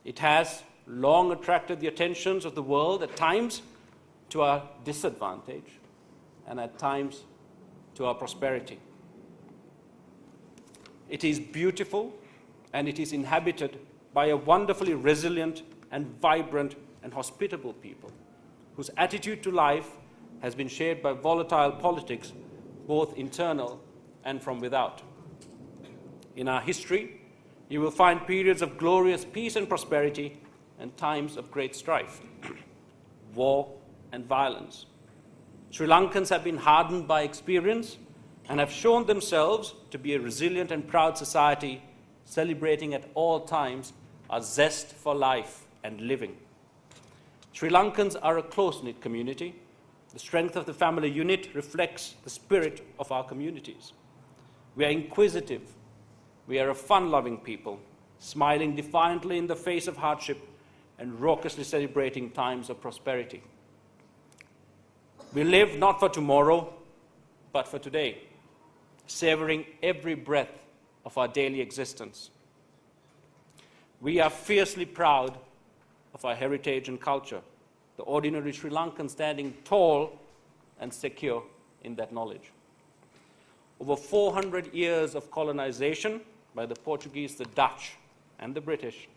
It has long attracted the attentions of the world, at times to our disadvantage, and at times to our prosperity. It is beautiful, and it is inhabited by a wonderfully resilient and vibrant and hospitable people, whose attitude to life has been shaped by volatile politics, both internal and from without. In our history, you will find periods of glorious peace and prosperity and times of great strife, war and violence. Sri Lankans have been hardened by experience and have shown themselves to be a resilient and proud society, celebrating at all times our zest for life and living. Sri Lankans are a close-knit community. The strength of the family unit reflects the spirit of our communities. We are inquisitive. We are a fun-loving people, smiling defiantly in the face of hardship and raucously celebrating times of prosperity. We live not for tomorrow, but for today, savoring every breath of our daily existence. We are fiercely proud of our heritage and culture, the ordinary Sri Lankan standing tall and secure in that knowledge. Over 400 years of colonization by the Portuguese, the Dutch, and the British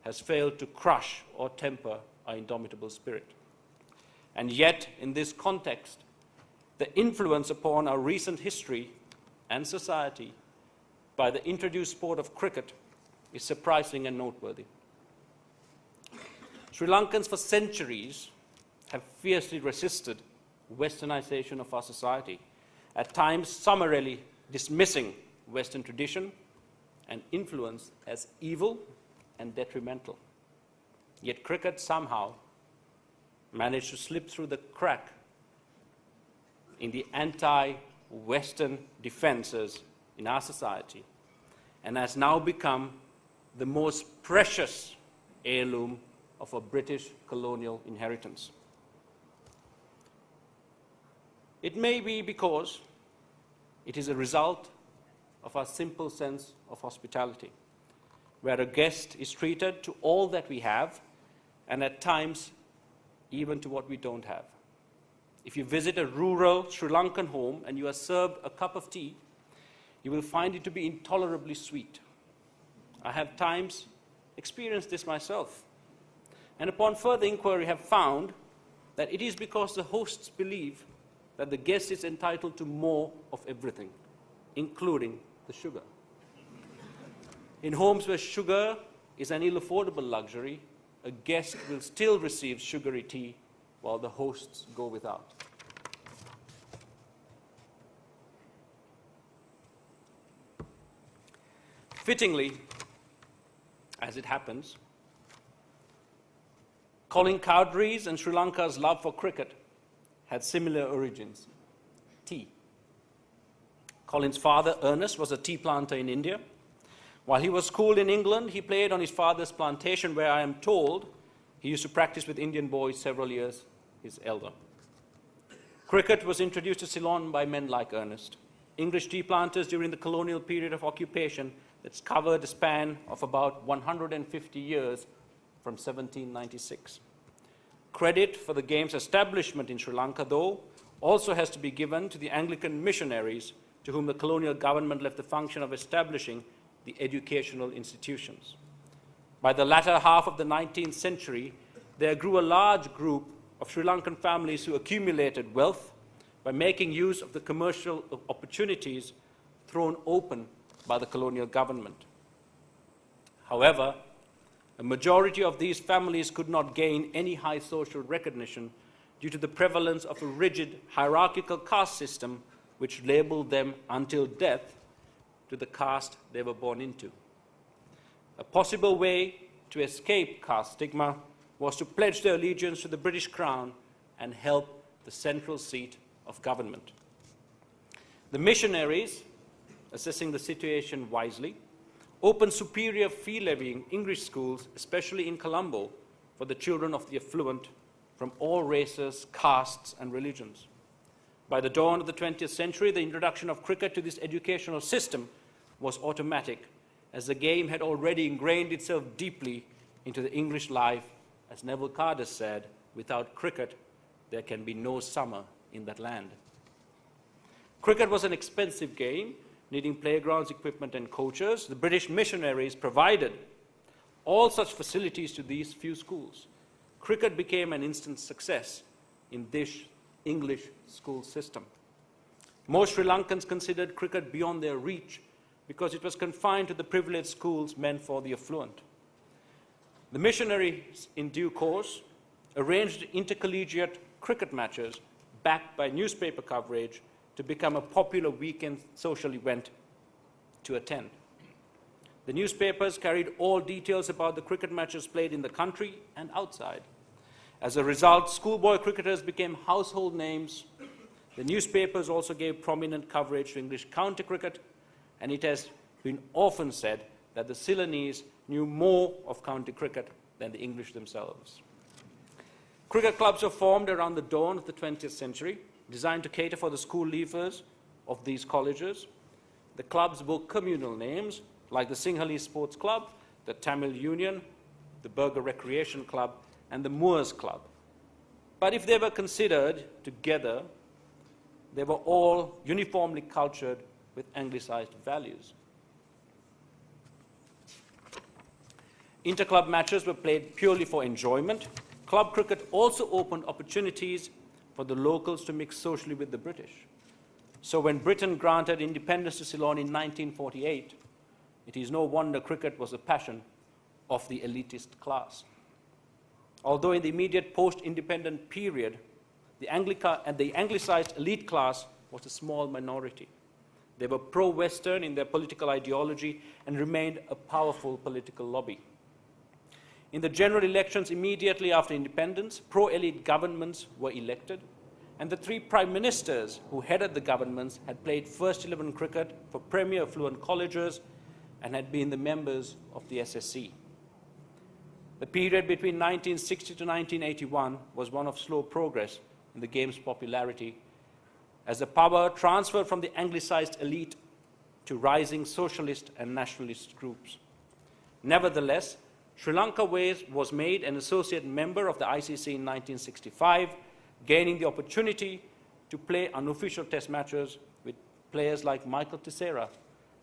has failed to crush or temper our indomitable spirit. And yet, in this context, the influence upon our recent history and society by the introduced sport of cricket is surprising and noteworthy. Sri Lankans for centuries have fiercely resisted westernization of our society, at times summarily dismissing Western tradition and influence as evil and detrimental. Yet cricket somehow managed to slip through the crack in the anti-Western defenses in our society and has now become the most precious heirloom of a British colonial inheritance. It may be because it is a result of our simple sense of hospitality, where a guest is treated to all that we have and at times even to what we don't have. If you visit a rural Sri Lankan home and you are served a cup of tea, you will find it to be intolerably sweet. I have times experienced this myself, and upon further inquiry have found that it is because the hosts believe that the guest is entitled to more of everything, including the sugar. In homes where sugar is an ill-affordable luxury, a guest will still receive sugary tea while the hosts go without. Fittingly, as it happens, Colin Cowdrey's and Sri Lanka's love for cricket had similar origins: tea. Colin's father, Ernest, was a tea planter in India. While he was schooled in England, he played on his father's plantation, where I am told he used to practice with Indian boys several years his elder. Cricket was introduced to Ceylon by men like Ernest, English tea planters during the colonial period of occupation that's covered a span of about 150 years from 1796. Credit for the game's establishment in Sri Lanka, though, also has to be given to the Anglican missionaries to whom the colonial government left the function of establishing the educational institutions. By the latter half of the 19th century, there grew a large group of Sri Lankan families who accumulated wealth by making use of the commercial opportunities thrown open by the colonial government. However, a majority of these families could not gain any high social recognition due to the prevalence of a rigid hierarchical caste system which labeled them until death to the caste they were born into. A possible way to escape caste stigma was to pledge their allegiance to the British Crown and help the central seat of government. The missionaries, assessing the situation wisely, opened superior fee-levying English schools, especially in Colombo, for the children of the affluent from all races, castes, and religions. By the dawn of the 20th century, the introduction of cricket to this educational system was automatic, as the game had already ingrained itself deeply into the English life, as Neville Cardus said, without cricket, there can be no summer in that land. Cricket was an expensive game, needing playgrounds, equipment, and coaches. The British missionaries provided all such facilities to these few schools. Cricket became an instant success in this English school system. Most Sri Lankans considered cricket beyond their reach because it was confined to the privileged schools meant for the affluent. The missionaries, in due course, arranged intercollegiate cricket matches backed by newspaper coverage to become a popular weekend social event to attend. The newspapers carried all details about the cricket matches played in the country and outside. As a result, schoolboy cricketers became household names. The newspapers also gave prominent coverage to English county cricket, and it has been often said that the Ceylonese knew more of county cricket than the English themselves. Cricket clubs were formed around the dawn of the 20th century, designed to cater for the school leavers of these colleges. The clubs bore communal names, like the Sinhalese Sports Club, the Tamil Union, the Burger Recreation Club, and the Moors Club. But if they were considered together, they were all uniformly cultured with Anglicized values. Inter-club matches were played purely for enjoyment. Club cricket also opened opportunities for the locals to mix socially with the British. So when Britain granted independence to Ceylon in 1948, it is no wonder cricket was a passion of the elitist class. Although in the immediate post-independent period, the Anglicized elite class was a small minority. They were pro-Western in their political ideology and remained a powerful political lobby. In the general elections immediately after independence, pro-elite governments were elected, and the three prime ministers who headed the governments had played first-11 cricket for premier affluent colleges and had been the members of the SSC. The period between 1960 to 1981 was one of slow progress in the game's popularity, as the power transferred from the Anglicized elite to rising socialist and nationalist groups. Nevertheless, Sri Lanka was made an associate member of the ICC in 1965, gaining the opportunity to play unofficial test matches with players like Michael Tissera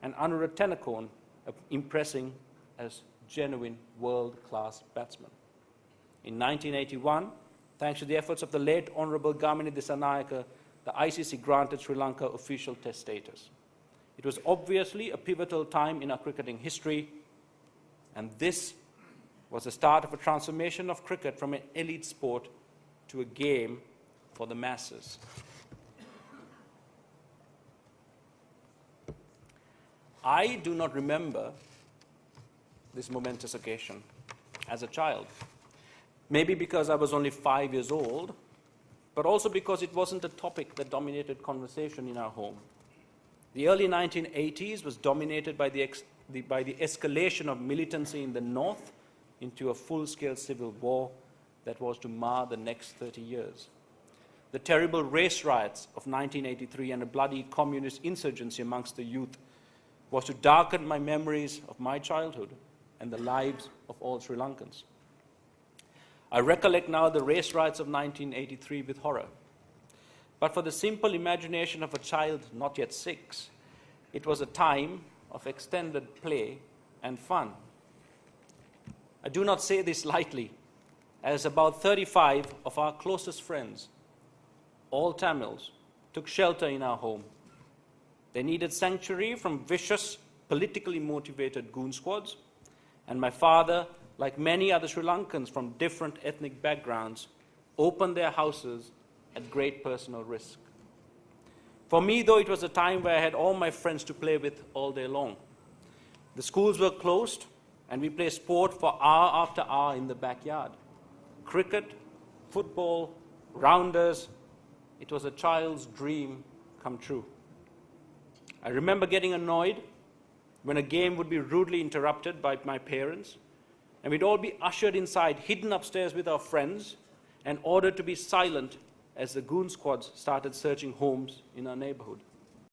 and Anura Tennakoon, impressing as genuine world-class batsmen. In 1981, thanks to the efforts of the late Honourable Gamini Dissanayake, the ICC granted Sri Lanka official test status. It was obviously a pivotal time in our cricketing history, and this was the start of a transformation of cricket from an elite sport to a game for the masses. I do not remember this momentous occasion as a child. Maybe because I was only 5 years old, but also because it wasn't a topic that dominated conversation in our home. The early 1980s was dominated by the escalation of militancy in the north into a full-scale civil war that was to mar the next 30 years. The terrible race riots of 1983 and a bloody communist insurgency amongst the youth was to darken my memories of my childhood and the lives of all Sri Lankans. I recollect now the race riots of 1983 with horror. But for the simple imagination of a child not yet 6, it was a time of extended play and fun. I do not say this lightly, as about 35 of our closest friends, all Tamils, took shelter in our home. They needed sanctuary from vicious, politically motivated goon squads, and my father, like many other Sri Lankans from different ethnic backgrounds, opened their houses at great personal risk. For me, though, it was a time where I had all my friends to play with all day long. The schools were closed, and we played sport for hour after hour in the backyard. Cricket, football, rounders, it was a child's dream come true. I remember getting annoyed when a game would be rudely interrupted by my parents, and we'd all be ushered inside, hidden upstairs with our friends, and ordered to be silent as the goon squads started searching homes in our neighborhood.